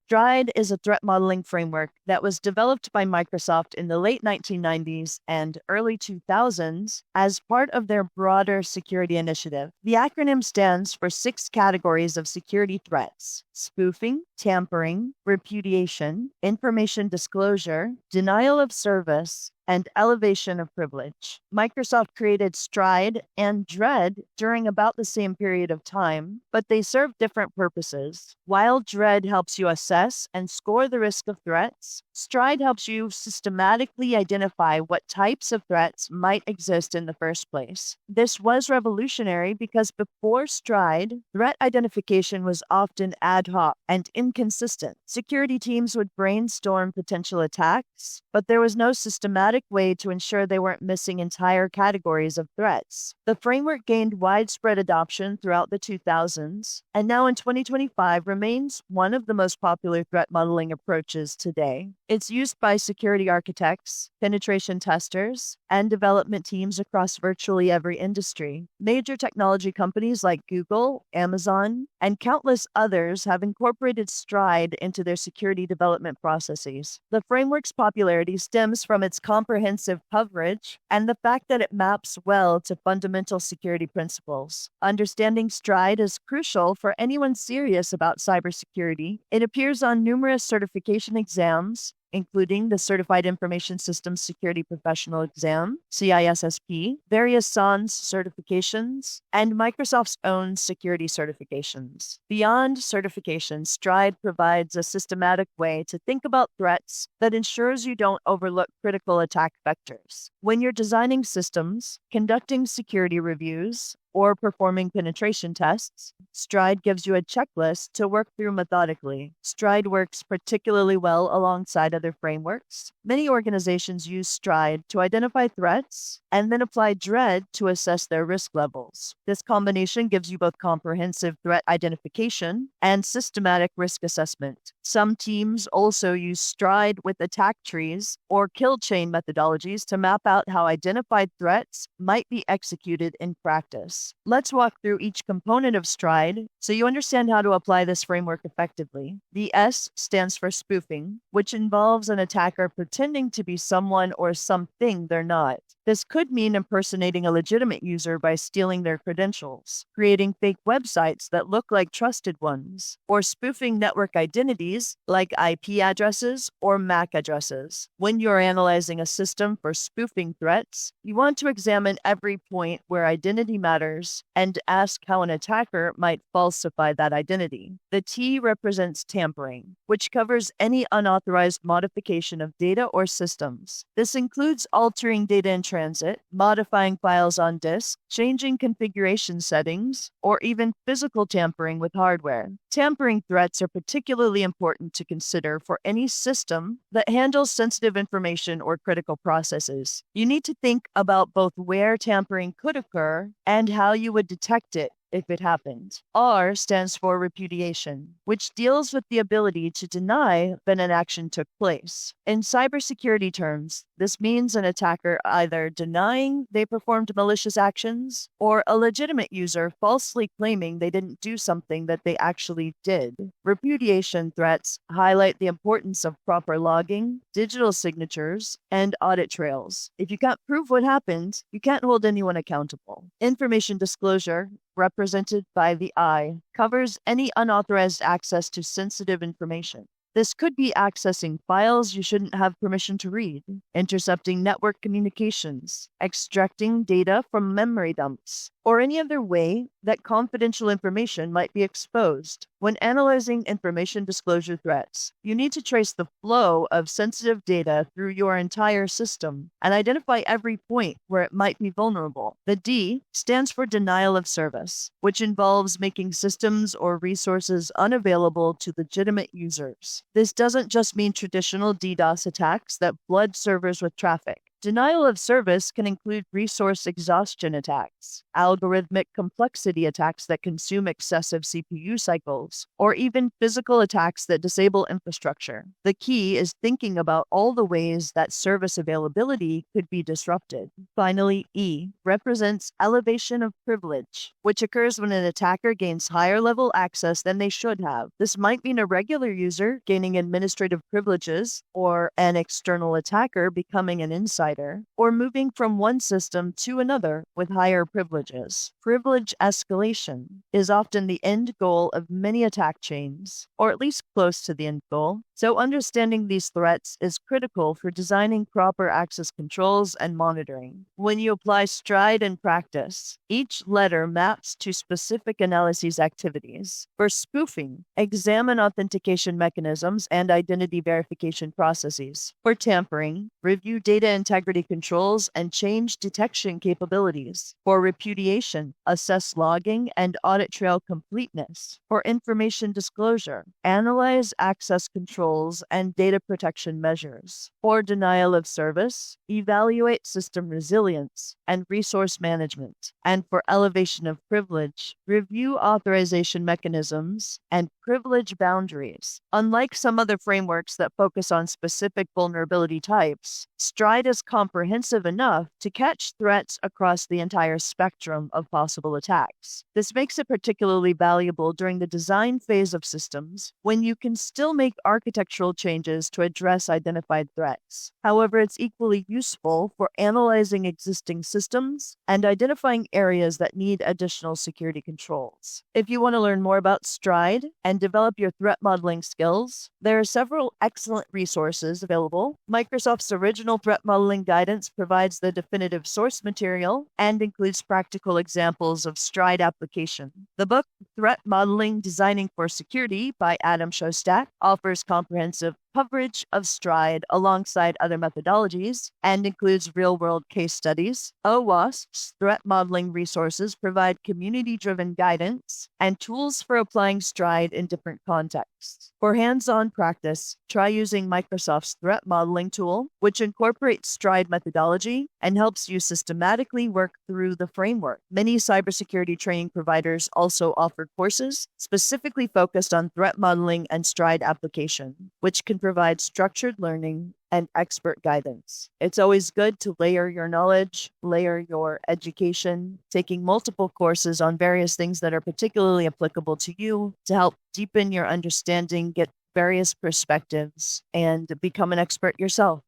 Stride is a threat modeling framework that was developed by Microsoft in the late 1990s and early 2000s as part of their broader security initiative. The acronym stands for 6 categories of security threats: spoofing, tampering, repudiation, information disclosure, denial of service, and elevation of privilege. Microsoft created Stride and Dread during about the same period of time, but they serve different purposes. While Dread helps you assess and score the risk of threats, Stride helps you systematically identify what types of threats might exist in the first place. This was revolutionary because before Stride, threat identification was often ad hoc and inconsistent. Security teams would brainstorm potential attacks, but there was no systematic way to ensure they weren't missing entire categories of threats. The framework gained widespread adoption throughout the 2000s, and now in 2025 remains one of the most popular threat modeling approaches today. It's used by security architects, penetration testers, and development teams across virtually every industry. Major technology companies like Google, Amazon, and countless others have incorporated Stride into their security development processes. The framework's popularity stems from its comprehensive coverage and the fact that it maps well to fundamental security principles. Understanding Stride is crucial for anyone serious about cybersecurity. It appears on numerous certification exams, including the Certified Information Systems Security Professional Exam, CISSP, various SANS certifications, and Microsoft's own security certifications. Beyond certification, Stride provides a systematic way to think about threats that ensures you don't overlook critical attack vectors. When you're designing systems, conducting security reviews, or performing penetration tests, Stride gives you a checklist to work through methodically. Stride works particularly well alongside other frameworks. Many organizations use Stride to identify threats and then apply Dread to assess their risk levels. This combination gives you both comprehensive threat identification and systematic risk assessment. Some teams also use Stride with attack trees or kill chain methodologies to map out how identified threats might be executed in practice. Let's walk through each component of Stride so you understand how to apply this framework effectively. The S stands for spoofing, which involves an attacker pretending to be someone or something they're not. This could mean impersonating a legitimate user by stealing their credentials, creating fake websites that look like trusted ones, or spoofing network identities like IP addresses or MAC addresses. When you're analyzing a system for spoofing threats, you want to examine every point where identity matters and ask how an attacker might falsify that identity. The T represents tampering, which covers any unauthorized modification of data or systems. This includes altering data in transit, modifying files on disk, changing configuration settings, or even physical tampering with hardware. Tampering threats are particularly important to consider for any system that handles sensitive information or critical processes. You need to think about both where tampering could occur and how you would detect it if it happened. R stands for repudiation, which deals with the ability to deny that an action took place. In cybersecurity terms, this means an attacker either denying they performed malicious actions or a legitimate user falsely claiming they didn't do something that they actually did. Repudiation threats highlight the importance of proper logging, digital signatures, and audit trails. If you can't prove what happened, you can't hold anyone accountable. Information disclosure, represented by the I, covers any unauthorized access to sensitive information. This could be accessing files you shouldn't have permission to read, intercepting network communications, extracting data from memory dumps, or any other way that confidential information might be exposed. When analyzing information disclosure threats, you need to trace the flow of sensitive data through your entire system and identify every point where it might be vulnerable. The D stands for denial of service, which involves making systems or resources unavailable to legitimate users. This doesn't just mean traditional DDoS attacks that flood servers with traffic. Denial of service can include resource exhaustion attacks, algorithmic complexity attacks that consume excessive CPU cycles, or even physical attacks that disable infrastructure. The key is thinking about all the ways that service availability could be disrupted. Finally, E represents elevation of privilege, which occurs when an attacker gains higher level access than they should have. This might mean a regular user gaining administrative privileges, or an external attacker becoming an insider, or moving from one system to another with higher privileges. Privilege escalation is often the end goal of many attack chains, or at least close to the end goal. So understanding these threats is critical for designing proper access controls and monitoring. When you apply STRIDE in practice, each letter maps to specific analyses activities. For spoofing, examine authentication mechanisms and identity verification processes. For tampering, review data integrity controls and change detection capabilities. For repudiation, assess logging and audit trail completeness. For information disclosure, analyze access controls and data protection measures. For denial of service, evaluate system resilience and resource management. And for elevation of privilege, review authorization mechanisms and privilege boundaries. Unlike some other frameworks that focus on specific vulnerability types, STRIDE is comprehensive enough to catch threats across the entire spectrum of possible attacks. This makes it particularly valuable during the design phase of systems, when you can still make architectural changes to address identified threats. However, it's equally useful for analyzing existing systems and identifying areas that need additional security controls. If you want to learn more about STRIDE and develop your threat modeling skills, there are several excellent resources available. Microsoft's original threat modeling guidance provides the definitive source material and includes practical examples of STRIDE application. The book Threat Modeling Designing for Security by Adam Shostak offers comprehensive coverage of STRIDE alongside other methodologies and includes real-world case studies. OWASP's threat modeling resources provide community-driven guidance and tools for applying STRIDE in different contexts. For hands-on practice, try using Microsoft's threat modeling tool, which incorporates STRIDE methodology and helps you systematically work through the framework. Many cybersecurity training providers also offer courses specifically focused on threat modeling and STRIDE application, which can provide structured learning and expert guidance. It's always good to layer your knowledge, layer your education, taking multiple courses on various things that are particularly applicable to you to help deepen your understanding, get various perspectives, and become an expert yourself.